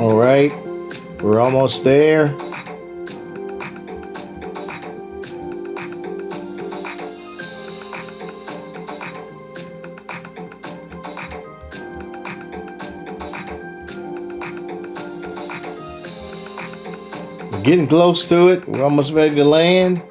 All right, we're almost there. We're getting close to it. We're almost ready to land.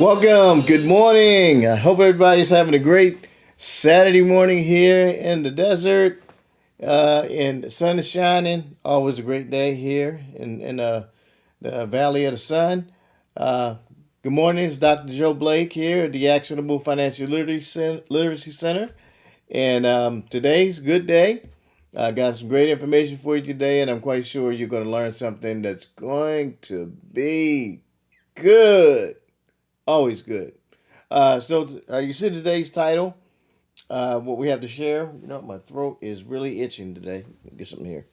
Welcome. Good morning. I hope everybody's having a great Saturday morning here in the desert. And the sun is shining. Always a great day here in the Valley of the Sun. Uh, Good morning. It's Dr. Joe Blake here at the Actionable Financial Literacy Center. And today's a good day. I got some great information for you today, and I'm quite sure you're going to learn something that's going to be good. Always good. You see today's title, what we have to share. You know, my throat is really itching today. Let me get something here.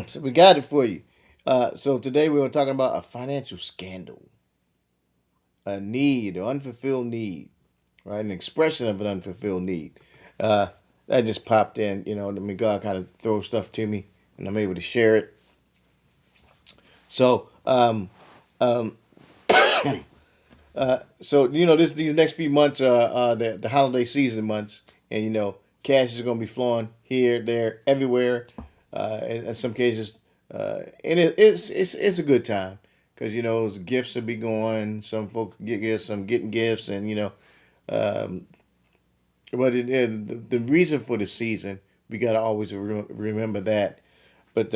So we got it for you. So today we were talking about a financial scandal, a need, an unfulfilled need, right? An expression of an unfulfilled need. Uh, that just popped in. You know, I mean, God kind of throws stuff to me, and I'm able to share it. So, um, so you know, these next few months are the holiday season months, and you know, cash is going to be flowing here, there, everywhere. In some cases, and it's a good time because you know gifts will be going. Some folks get gifts, some getting gifts, and you know, um, the reason for the season we got to always remember that. But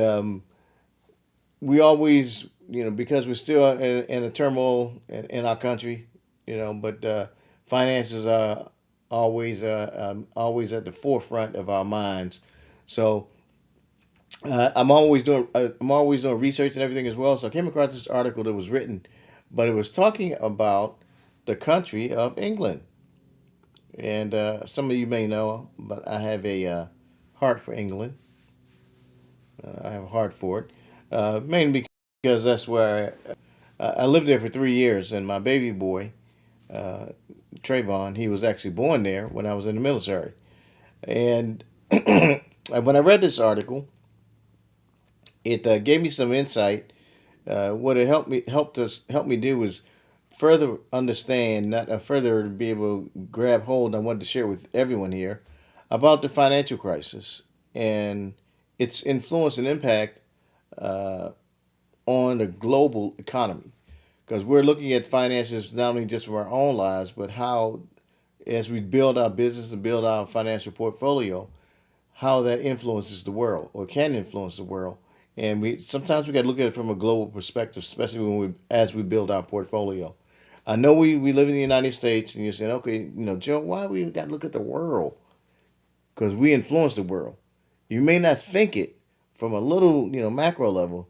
we always, you know, because we're still in a turmoil in our country, you know, but finances are always at the forefront of our minds. So I'm always doing research and everything as well. So I came across this article that was written, but it was talking about the country of England, and some of you may know, but I have a heart for England. I have a heart for it, mainly because that's where I lived there for 3 years, and my baby boy, uh, Trayvone, he was actually born there when I was in the military. And when I read this article, it gave me some insight. What it helped me do was further understand, not further be able to grab hold. I wanted to share with everyone here about the financial crisis and its influence and impact uh, on the global economy. Because we're looking at finances not only just for our own lives, but how, as we build our business and build our financial portfolio, how that influences the world or can influence the world. And we sometimes we got to look at it from a global perspective, especially when we as we build our portfolio. I know we live in the United States, and you're saying, okay, you know, Joe, why we got to look at the world? Because we influence the world. You may not think it from a little, you know, macro level,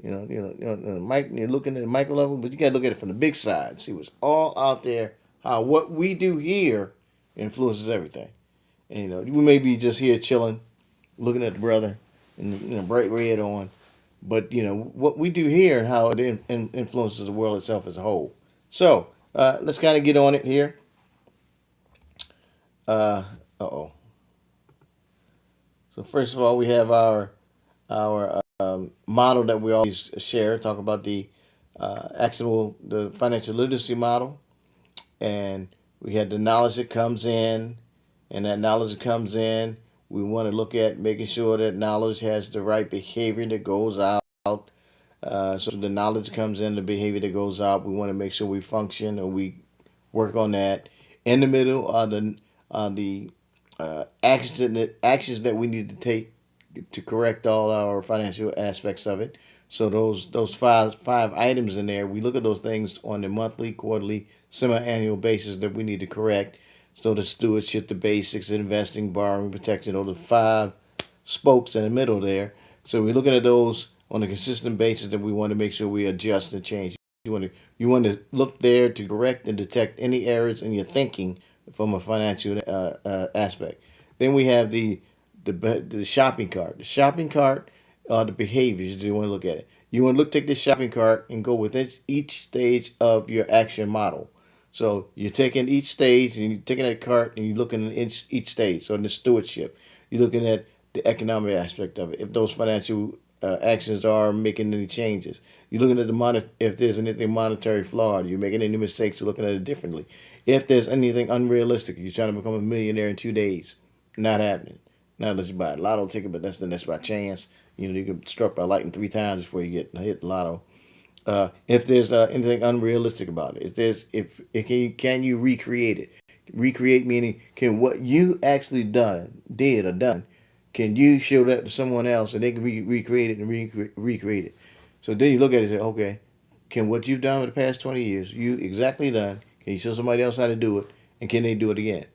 you're looking at the micro level, but you got to look at it from the big side. See what's all out there. How what we do here influences everything. And you know, we may be just here chilling, looking at the brother, and you know, bright red on, but you know what we do here and how it influences the world itself as a whole. So let's kind of get on it here. Uh-oh. So first of all, we have our model that we always share. Talk about the the financial literacy model, and we had the knowledge that comes in, and that knowledge that comes in, we want to look at making sure that knowledge has the right behavior that goes out. So the knowledge comes in, the behavior that goes out. We want to make sure we function and we work on that. In the middle are the actions that we need to take to correct all our financial aspects of it. So those five items in there, we look at those things on a monthly, quarterly, semi-annual basis that we need to correct. So the stewardship, the basics, investing, borrowing, protection, those are five spokes in the middle there. So we're looking at those on a consistent basis, and we want to make sure we adjust and change. You want to look there to correct and detect any errors in your thinking from a financial aspect. Then we have the shopping cart. The shopping cart are the behaviors. You want to look at it. You want to take this shopping cart and go within each stage of your action model. So you're taking each stage and you're taking that cart and you're looking at each stage. So in the stewardship, you're looking at the economic aspect of it. If those financial actions are making any changes, you're looking at if there's anything monetary flawed, you're making any mistakes, you're looking at it differently. If there's anything unrealistic, you're trying to become a millionaire in 2 days, not happening. Not unless you buy a lotto ticket, but that's by chance. You get struck by lightning 3 times before you get hit the lotto. If there's anything unrealistic about it, if it can you recreate it? Recreate meaning can what you actually did or done, can you show that to someone else and they can recreate it and recreate it? So then you look at it and say, okay, can what you've done for the past 20 years, you exactly done, can you show somebody else how to do it, and can they do it again?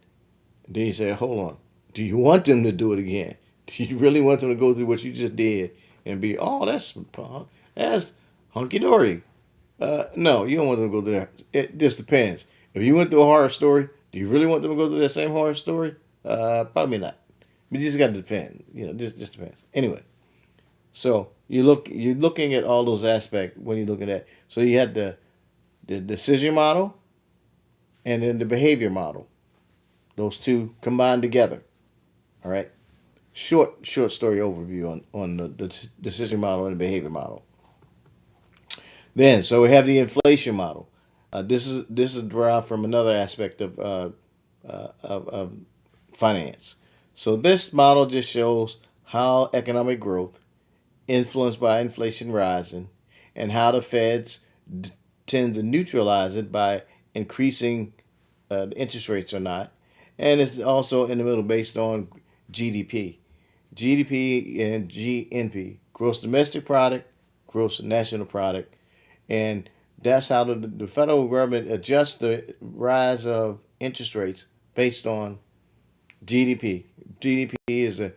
Then you say, hold on, do you want them to do it again? Do you really want them to go through what you just did and be, oh, that's hunky dory? No, you don't want them to go through that. It just depends. If you went through a horror story, do you really want them to go through that same horror story? Probably not. But you just got to depend. Just depends. Anyway, so you're looking at all those aspects when you're looking at. So you had the decision model and then the behavior model. Those two combined together. All right. Short story overview on the decision model and the behavior model. Then, so we have the inflation model. This is derived from another aspect of finance. So this model just shows how economic growth influenced by inflation rising, and how the Feds d- tend to neutralize it by increasing the interest rates or not. And it's also in the middle based on GDP. GDP and GNP, gross domestic product, gross national product, and that's how the federal government adjusts the rise of interest rates based on GDP. GDP is the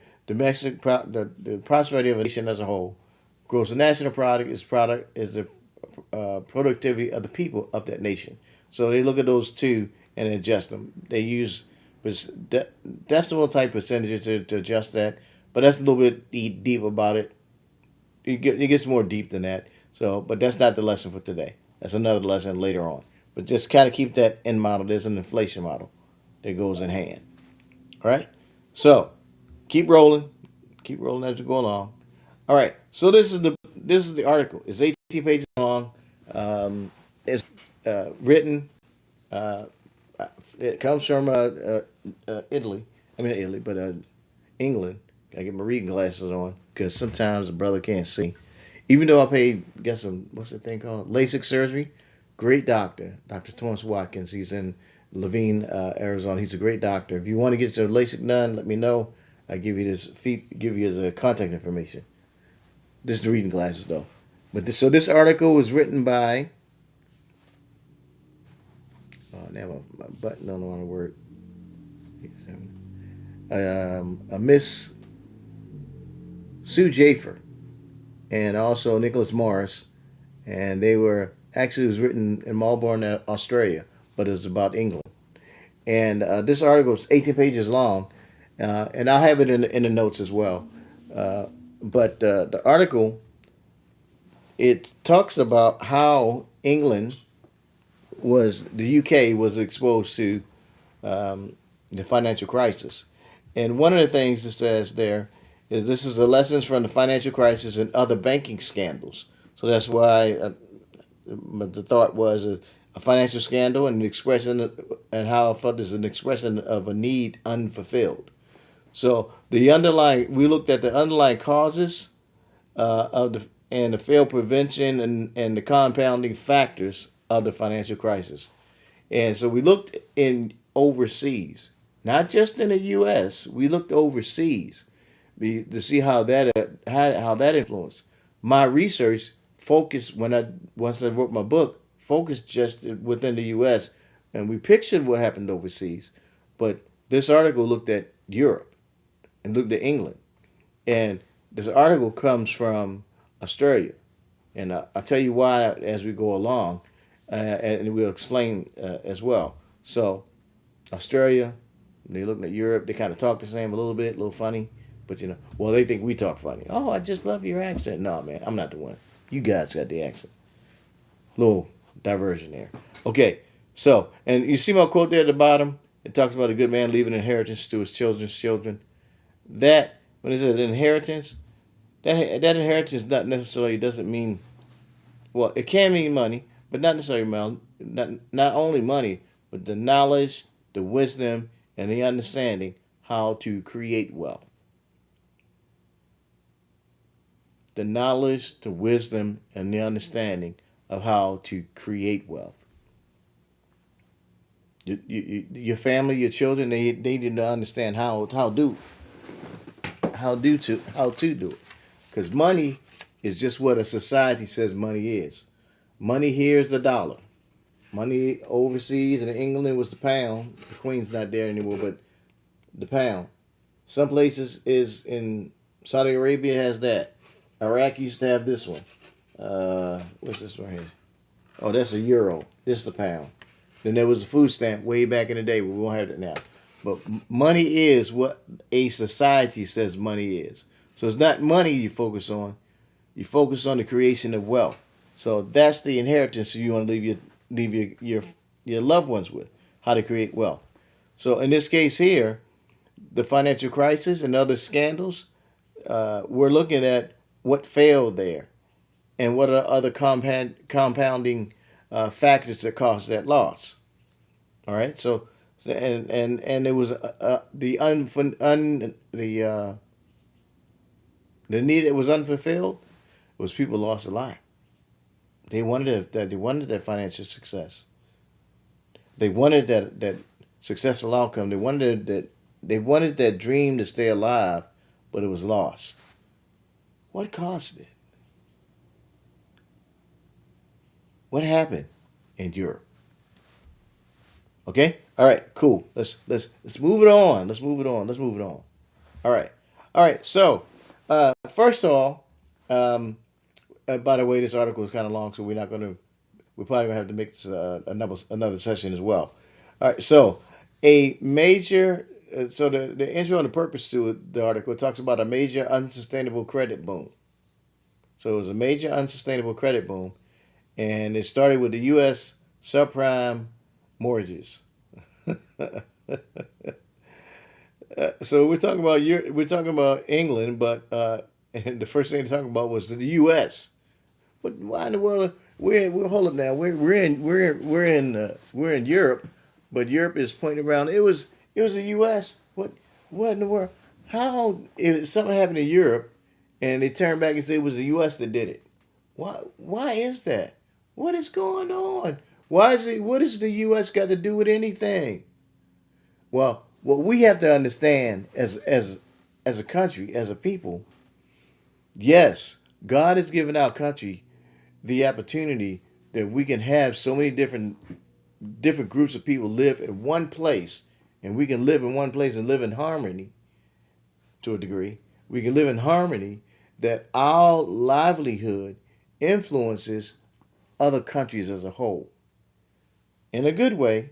prosperity of a nation as a whole. Gross national product is the productivity of the people of that nation. So they look at those two and adjust them. They use decimal type percentages to adjust that, but that's a little bit deep about it. It gets more deep than that. So, but that's not the lesson for today. That's another lesson later on. But just kind of keep that in model. There's an inflation model that goes in hand. All right. So keep rolling as we go along. All right. So this is the article. It's 18 pages long. It's written. Uh, it comes from Italy. I mean Italy, but England. Gotta get my reading glasses on because sometimes the brother can't see. Even though I paid, guess some what's the thing called LASIK surgery. Great doctor, Dr. Thomas Watkins. He's in Levine, Arizona. He's a great doctor. If you want to get your LASIK done, let me know. I give you his contact information. This is the reading glasses though. So this article was written by now my button don't want to work. A Miss Sue Jafer and also Nicholas Morris, and they were actually it was written in Melbourne, Australia, but it was about England. And this article is 18 pages long, and I'll have it in the notes as well. Uh, but the article it talks about how England the UK was exposed to the financial crisis. And one of the things that says there is this is the lessons from the financial crisis and other banking scandals. So that's why the thought was a financial scandal and the expression and how I felt is an expression of a need unfulfilled. So the underlying, we looked at the underlying causes of the and the failed prevention and the compounding factors of the financial crisis. And so we looked in overseas, not just in the U.S. We looked overseas to see how how that influenced. My research focused when I once I wrote my book focused just within the U.S. and we pictured what happened overseas, but this article looked at Europe and looked at England, and this article comes from Australia, and I'll tell you why as we go along, and we'll explain as well. So Australia, they looking at Europe. They kind of talk the same a little bit, a little funny, but well, they think we talk funny. Oh, I just love your accent. No, man, I'm not the one. You guys got the accent. Little diversion there. Okay, so and you see my quote there at the bottom. It talks about a good man leaving an inheritance to his children's children. That when it says inheritance, that inheritance not necessarily doesn't mean well. It can mean money, but not necessarily not only money, but the knowledge, the wisdom, and the understanding how to create wealth. The knowledge, the wisdom, and the understanding of how to create wealth. Your family, your children, they need to understand how to do it. Because money is just what a society says money is. Money here is the dollar. Money overseas in England was the pound. The Queen's not there anymore, but the pound. Some places is in Saudi Arabia has that. Iraq used to have this one. What's this one here? Oh, that's a euro. This is the pound. Then there was a food stamp way back in the day, but we won't have it now. But money is what a society says money is. So it's not money you focus on. You focus on the creation of wealth. So that's the inheritance you want to leave your loved ones with, how to create wealth. So in this case here, the financial crisis and other scandals, we're looking at what failed there and what are other compounding factors that caused that loss. All right, so and it was the need that was unfulfilled was people lost a lot. They wanted that financial success. They wanted that successful outcome. They wanted that dream to stay alive, but it was lost. What caused it? What happened in Europe? Okay. All right. Cool. Let's move it on. Let's move it on. Let's move it on. All right. All right. So, first of all, by the way, this article is kind of long, so we're probably gonna have to make this another session as well. All right. So, a major. So the intro and the purpose to the article talks about a major unsustainable credit boom. So it was a major unsustainable credit boom, and it started with the U.S. subprime mortgages. So we're talking about England, but and the first thing to talk about was the U.S. But why in the world we're hold up now we're in Europe, but Europe is pointing around. It was the U.S. What in the world? How if something happened in Europe and they turned back and said it was the U.S. that did it? Why is that? What is going on? Why is it? What has the U.S. got to do with anything? Well, what we have to understand as a country, as a people, yes, God has given our country the opportunity that we can have so many different groups of people live in one place, and we can live in one place and live in harmony to a degree. We can live in harmony that our livelihood influences other countries as a whole. In a good way,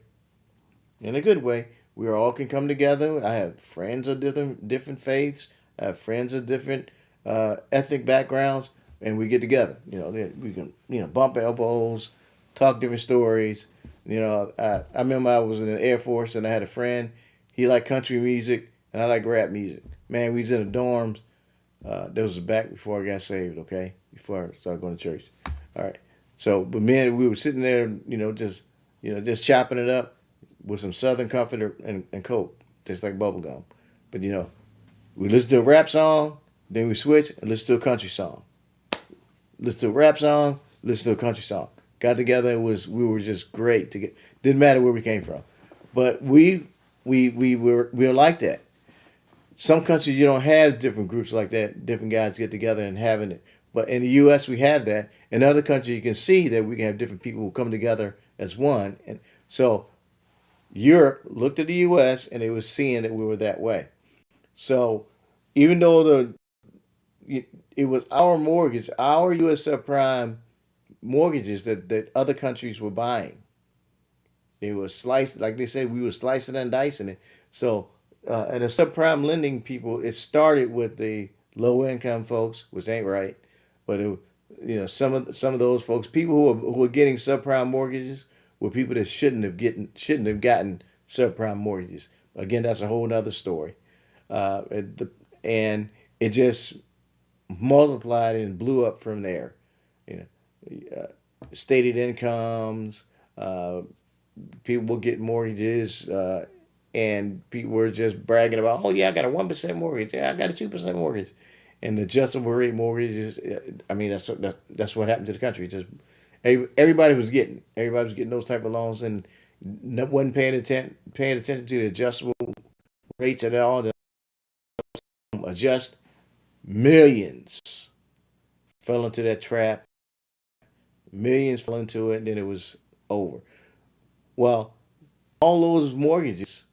in a good way, we all can come together. I have friends of different faiths. I have friends of different ethnic backgrounds, and we get together. We can bump elbows, talk different stories. I remember I was in the Air Force and I had a friend. He liked country music. and I like rap music. Man, we was in the dorms. That was back before I got saved. Okay, before I started going to church. All right. So, but man, we were sitting there, just chopping it up with some Southern Comfort and Coke, just like bubble gum. But we listen to a rap song, then we switch and listen to a country song. Listen to a rap song, listen to a country song. Got together. We were just great to get. Didn't matter where we came from, but we were like that. Some countries you don't have different groups like that. Different guys get together and having it. But in the U.S. we have that. In other countries you can see that we can have different people who come together as one. And so Europe looked at the U.S. and they were seeing that we were that way. So even though it was our mortgage, our U.S. subprime mortgages that other countries were buying. They were sliced, like they said, we were slicing and dicing it. So, and the subprime lending people, it started with the low income folks, which ain't right. But some of those folks, people who are getting subprime mortgages, were people that shouldn't have gotten subprime mortgages. Again, that's a whole nother story. And it just multiplied and blew up from there. You Stated incomes, uh, people will get mortgages, and people were just bragging about, oh yeah, I got a 1% mortgage, yeah, I got a 2% mortgage, and the adjustable rate mortgages. I mean, that's what happened to the country. Just everybody was getting those type of loans and wasn't paying attention to the adjustable rates at all. To adjust millions fell into that trap. Millions fell into it, and then it was over. Well, all those mortgages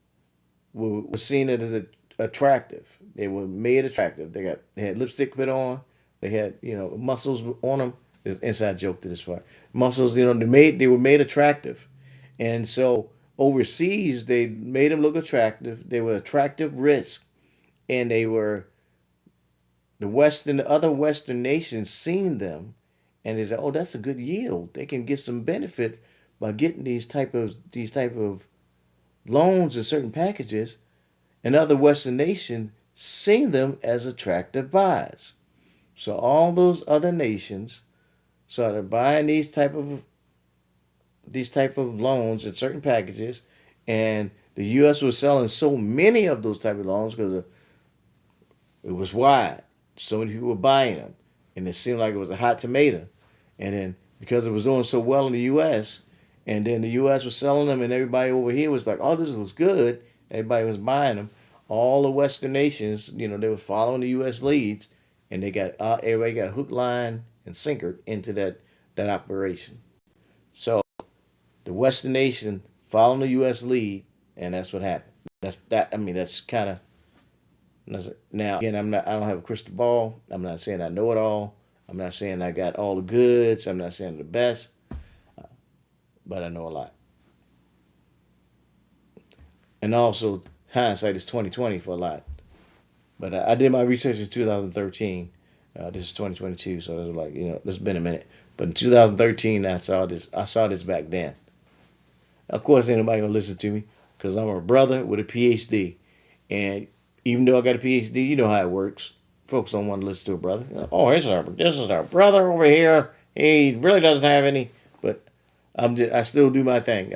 were seen as attractive. They were made attractive. They had lipstick put on. They had muscles on them. There's an inside joke to this part. Muscles, they were made attractive, and so overseas they made them look attractive. They were attractive risk, and they were the other Western nations seen them, and they said, "Oh, that's a good yield. They can get some benefit by getting these type of loans and certain packages." And other Western nations seen them as attractive buys. So all those other nations started buying these type of loans and certain packages, and the U.S. was selling so many of those type of loans because it was wide. So many people were buying them, and it seemed like it was a hot tomato. And then because it was doing so well in the U.S., and then the U.S. was selling them, and everybody over here was like, "Oh, this looks good." Everybody was buying them. All the Western nations, they were following the U.S. leads, and everybody got hook, line, and sinker into that operation. So the Western nation following the U.S. lead, and that's what happened. That's that. I mean, that's kind of now. Again, I'm not. I don't have a crystal ball. I'm not saying I know it all. I'm not saying I got all the goods. I'm not saying the best, but I know a lot. And also, hindsight is 2020 for a lot. But I did my research in 2013. This is 2022, so it was like it's been a minute. But in 2013, I saw this back then. Of course, ain't nobody gonna listen to me because I'm a brother with a Ph.D. And even though I got a Ph.D., you know how it works. Folks don't want to listen to a brother. Oh, this is our brother over here. He really doesn't have any. But I still do my thing.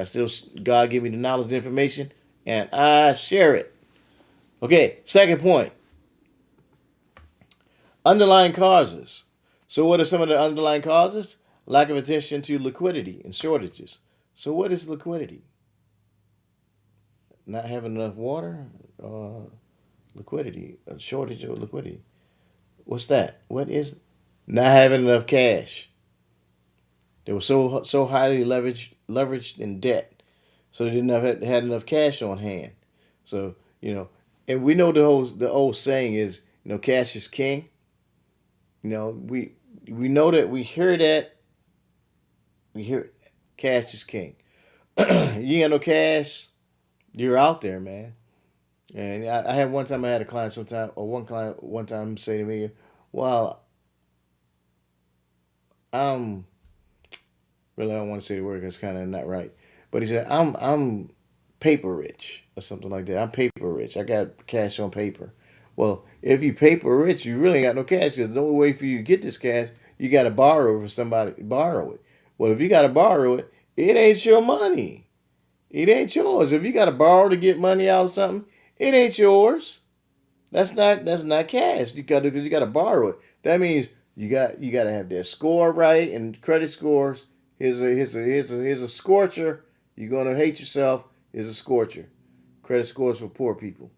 God give me the knowledge and information, and I share it. Okay, second point: underlying causes. So, what are some of the underlying causes? Lack of attention to liquidity and shortages. So, what is liquidity? Not having enough water? Liquidity, a shortage of liquidity. What's that? What is not having enough cash? They were so highly leveraged in debt, so they didn't have had enough cash on hand. So and we know the old saying is cash is king. We know that we hear cash is king. You ain't got no cash, you're out there, man. And I had one time I had a client sometime or one client one time say to me, "Well, I'm really I don't want to say the word 'cause it's kind of not right," but he said, "I'm paper rich or something like that. I'm paper rich. I got cash on paper. Well, if you paper rich, you really ain't got no cash because the only way for you to get this cash, you got to borrow from somebody. Borrow it. Well, if you got to borrow it, it ain't your money. It ain't yours. If you got to borrow to get money out of something, it ain't yours. That's not cash. You got to borrow it. That means you got to have their score right and credit scores. Here's a scorcher. You're gonna hate yourself. Here's a scorcher. Credit scores for poor people.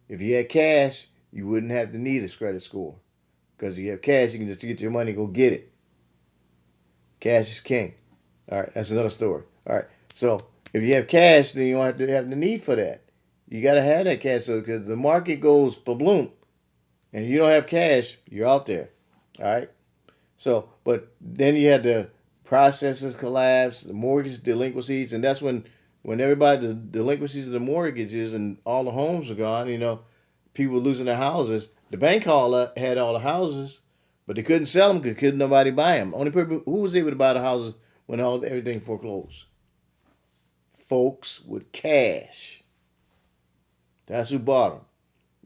If you had cash, you wouldn't have to need a credit score because you have cash. You can just get your money, go get it. Cash is king. All right, that's another story. All right, so if you have cash, then you don't have the need for that. You got to have that cash so because the market goes bloom, and you don't have cash, you're out there. All right. So, but then you had the processes collapse, the mortgage delinquencies, and that's when everybody the delinquencies of the mortgages and all the homes are gone. People were losing their houses. The bank had all the houses, but they couldn't sell them because couldn't nobody buy them. Only people who was able to buy the houses when everything foreclosed. Folks with cash. That's who bought them.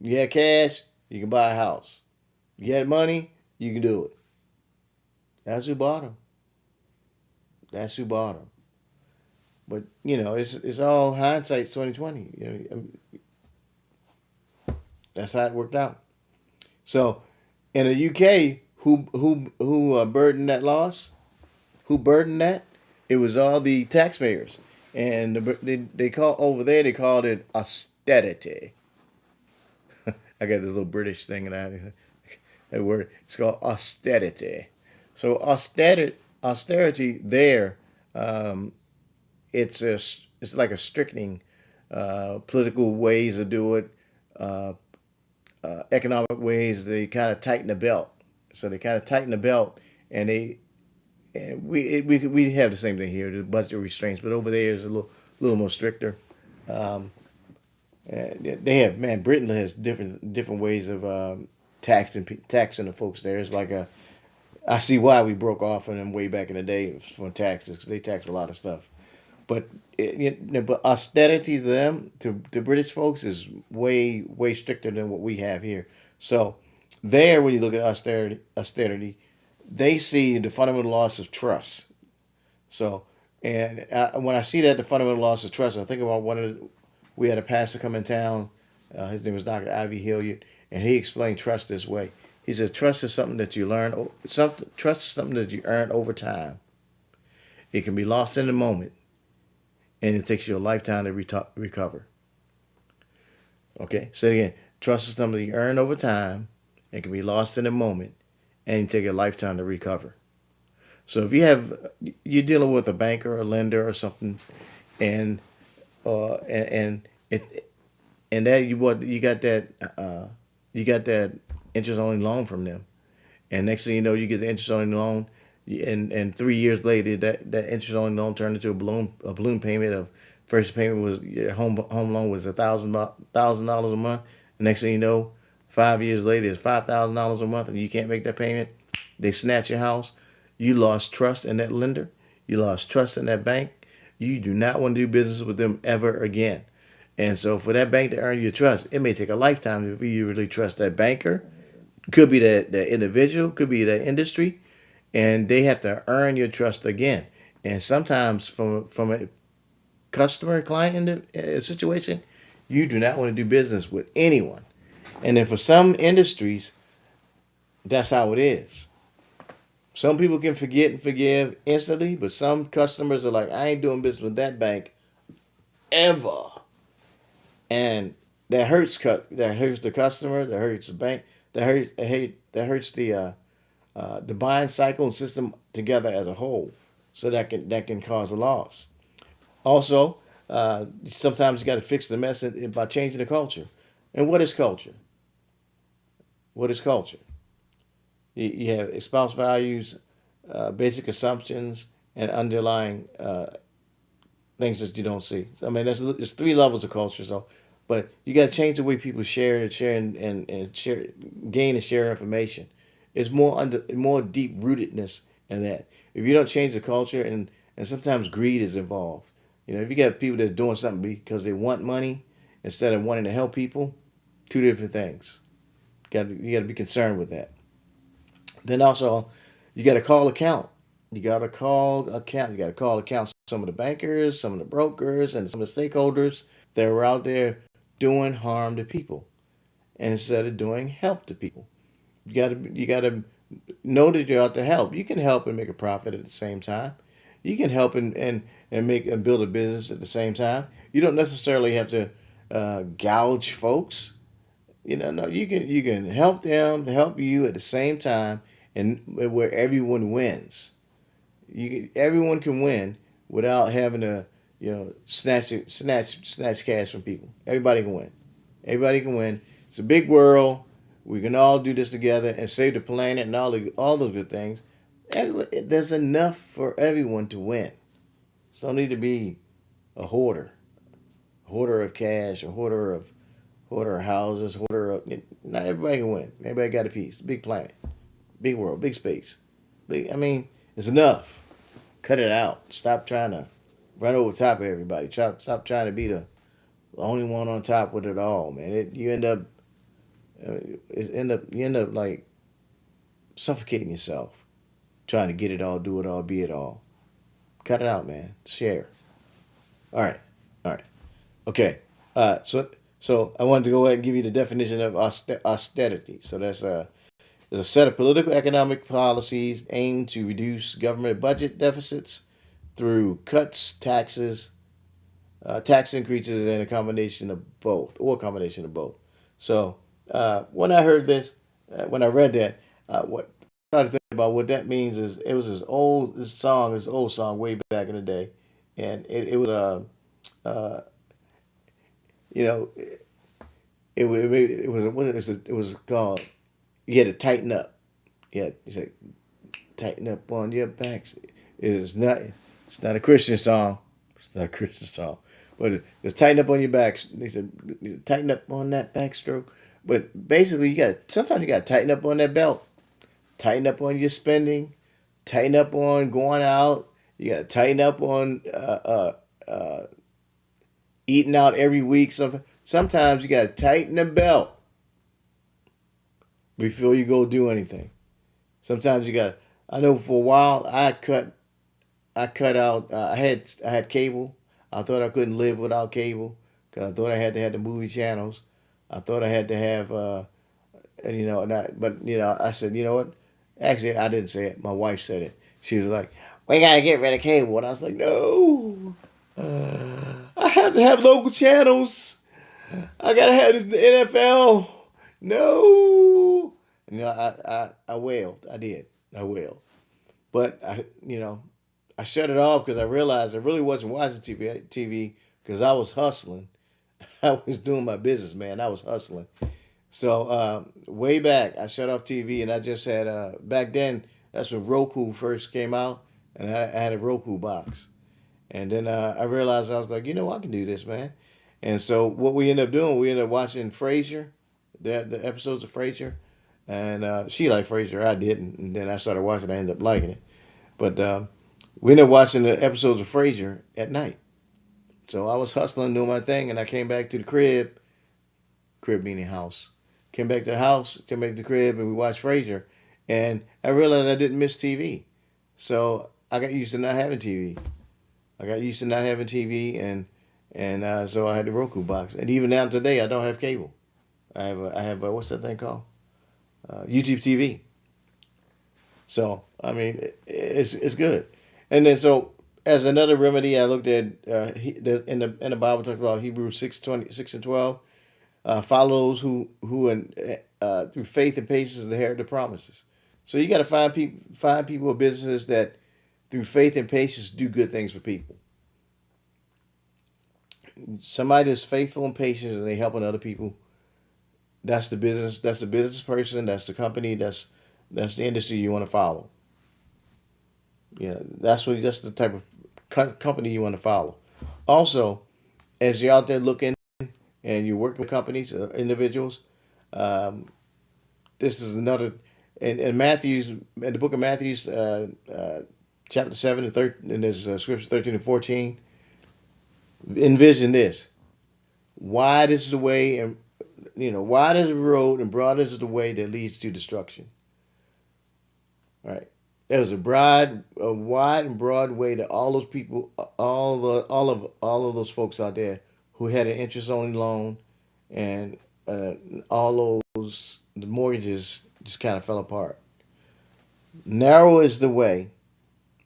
You had cash, you can buy a house. You had money, you can do it. That's who bought them. That's who bought them. But it's all hindsight 2020. That's how it worked out. So in the UK, who burdened that loss? Who burdened that? It was all the taxpayers, and they called it austerity. I got this little British thing and that word. It's called austerity. So austerity there. Um, it's like a strictening political ways to do it, uh, economic ways. They kind of tighten the belt. So they kind of tighten the belt, and we have the same thing here. The budget restraints, but over there is a little more stricter. Um, they have Britain has different ways of taxing the folks there. It's like a I see why we broke off on them way back in the day for taxes because they tax a lot of stuff. But but austerity to them, to British folks, is way stricter than what we have here. So there, when you look at austerity, they see the fundamental loss of trust. So, and when I see that the fundamental loss of trust, I think about we had a pastor come in town. His name was Dr. Ivy Hilliard, and he explained trust this way. He says trust is something that you learn. Trust is something that you earn over time. It can be lost in the moment, and it takes you a lifetime to recover. Okay, say it again. Trust is something you earn over time. It can be lost in a moment, and it take a lifetime to recover. So if you're dealing with a banker or lender or something, and and it and that you got that interest only loan from them, and next thing you know, you get the interest only loan, and 3 years later, that interest only loan turned into a balloon payment of first payment was your home loan was $1,000 a month. The next thing you know, 5 years later, it's $5,000 a month, and you can't make that payment. They snatch your house. You lost trust in that lender. You lost trust in that bank. You do not want to do business with them ever again. And so, for that bank to earn your trust, it may take a lifetime if you really trust that banker. Could be the individual, could be the industry, and they have to earn your trust again. And sometimes, from a customer client in the situation, you do not want to do business with anyone. And then for some industries, that's how it is. Some people can forget and forgive instantly, but some customers are like, I ain't doing business with that bank ever. And that hurts the customer, that hurts the bank, that hurts the buying cycle and system together as a whole. So that can cause a loss. Also, sometimes you got to fix the mess by changing the culture. And what is culture? What is culture? You have espoused values, basic assumptions, and underlying things that you don't see. I mean, there's three levels of culture. So, but you got to change the way people share and share, gain and share information. It's more deep rootedness in that. if you don't change the culture, and sometimes greed is involved. If you got people that's doing something because they want money instead of wanting to help people, two different things. You got to be concerned with that. Then also, you got to call account. You got to call account. You got to call account some of the bankers, some of the brokers, and some of the stakeholders that are out there doing harm to people instead of doing help to people. You got to know that you're out to help. You can help and make a profit at the same time. You can help and make and build a business at the same time. You don't necessarily have to gouge folks. No, you can help them, help you at the same time, and where everyone wins. Everyone can win without having to snatch cash from people. Everybody can win. Everybody can win. It's a big world. We can all do this together and save the planet and all those good things. There's enough for everyone to win. So don't need to be a hoarder of cash, a hoarder of houses, hoarder of. Not everybody can win. Everybody got a piece. Big planet, big world, big space. I mean, it's enough. Cut it out. Stop trying to run over top of everybody. Stop trying to be the only one on top with it all, man. You end up like suffocating yourself trying to get it all, do it all, be it all. Cut it out, man. Share. All right, all right, okay. So I wanted to go ahead and give you the definition of austerity. So there's a set of political economic policies aimed to reduce government budget deficits through cuts, tax increases, and a combination of both, or a combination of both. So when I heard this, when I read that, what I started thinking about what that means is it was this old song way back in the day, and it was you know it was called you had to tighten up. Yeah, you said tighten up on your backs. It's not a Christian song. It's not a Christian song. But it's tighten up on your backs. They said tighten up on that backstroke. But basically, sometimes you got to tighten up on that belt. Tighten up on your spending. Tighten up on going out. You got to tighten up on eating out every week. Sometimes you got to tighten the belt before you go do anything. Sometimes you got. I know for a while I cut out. I had cable. I thought I couldn't live without cable because I thought I had to have the movie channels. I thought I had to have, and but I said, you know what? Actually, I didn't say it. My wife said it. She was like, "We gotta get rid of cable," and I was like, "No, I have to have local channels. I gotta have the NFL. No." I wailed. I did. I wailed. But I shut it off because I realized I really wasn't watching TV because I was hustling. I was doing my business, man. I was hustling. So way back, I shut off TV and I just had back then. That's when Roku first came out, and I had a Roku box. And then I realized I was like, I can do this, man. And so what we ended up doing, we ended up watching Frasier, the episodes of Frasier, and she liked Frasier, I didn't. And then I started watching, I ended up liking it. But we ended up watching the episodes of Frasier at night. So I was hustling, doing my thing, and I came back to the crib meaning house. Came back to the house, came back to the crib, and we watched Frasier. And I realized I didn't miss TV. So I got used to not having TV. I got used to not having TV, and so I had the Roku box. And even now today, I don't have cable. I have what's that thing called? YouTube TV. So I mean, it's good. And then so as another remedy, I looked at in the Bible talks about Hebrews 6:26 and 12. Follow those who through faith and patience inherit the promises. So you got to find people or businesses that through faith and patience do good things for people. Somebody that's faithful and patient and they helping other people. That's the business. That's the business person. That's the company. That's the industry you want to follow. That's the type of company you want to follow. Also, as you're out there looking and you're working with companies, individuals, um, this is another. In the book of Matthew's chapter 7 and 13, and there's scripture 13 and 14. Envision this. Wide is the way, and wide is the road, and broad is the way that leads to destruction. All right. There was a wide and broad way to all those people, all of those folks out there who had an interest only loan, and all those the mortgages just kind of fell apart. Narrow is the way,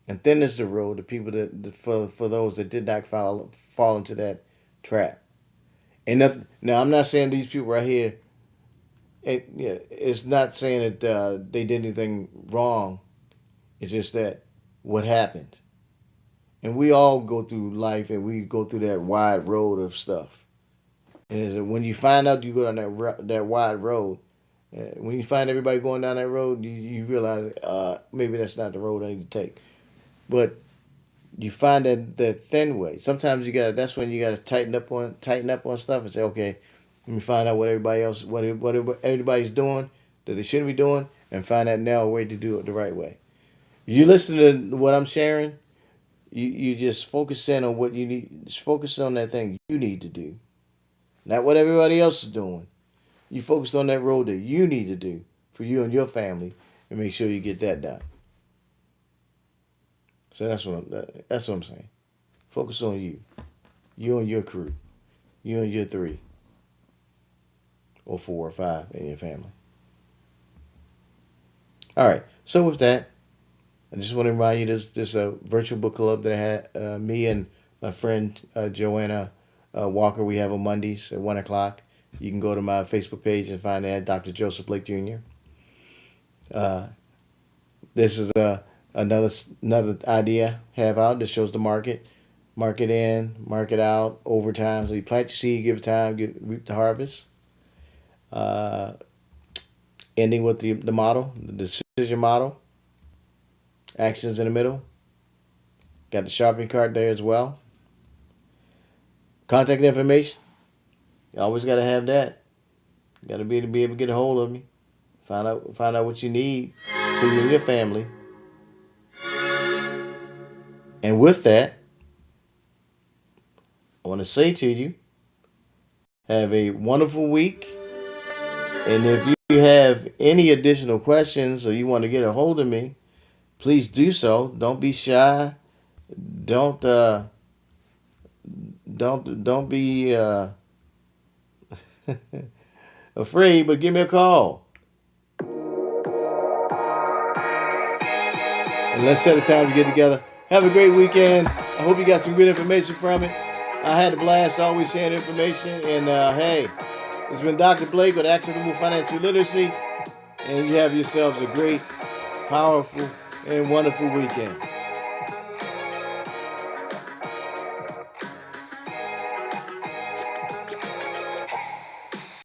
and thin is the road. The people for those that did not fall into that trap. And nothing. Now I'm not saying these people right here. It's not saying that they did anything wrong. It's just that what happened. And we all go through life and we go through that wide road of stuff. And when you find out you go down that wide road, when you find everybody going down that road, you realize maybe that's not the road I need to take. But you find that thin way. Sometimes that's when you gotta tighten up on stuff and say, okay, let me find out what everybody's doing that they shouldn't be doing, and find that narrow way to do it the right way. You listen to what I'm sharing, you just focus in on what you need. Just focus on that thing you need to do, not what everybody else is doing. You focus on that road that you need to do for you and your family, and make sure you get that done. So that's what I'm saying. Focus on you and your crew, you and your 3 or 4 or 5 in your family. All right. So with that, I just want to remind you this virtual book club that I had me and my friend Joanna Walker. We have on Mondays at 1:00. You can go to my Facebook page and find that Dr. Joseph Blake Jr. This is another idea I have out that shows the market in, market out, over time. So you plant your seed, give it time, reap the harvest. Ending with the model, the decision model. Actions in the middle. Got the shopping cart there as well. Contact information. You always got to have that. You got to be able to get a hold of me. Find out what you need for you and your family. And with that, I want to say to you, have a wonderful week. And if you have any additional questions or you want to get a hold of me, please do so. Don't be shy. Don't don't be afraid, but give me a call. And let's set a time to get together. Have a great weekend. I hope you got some good information from it. I had a blast always sharing information. And hey, it's been Dr. Blake with Actionable Financial Literacy. And you have yourselves a great, powerful, and wonderful weekend.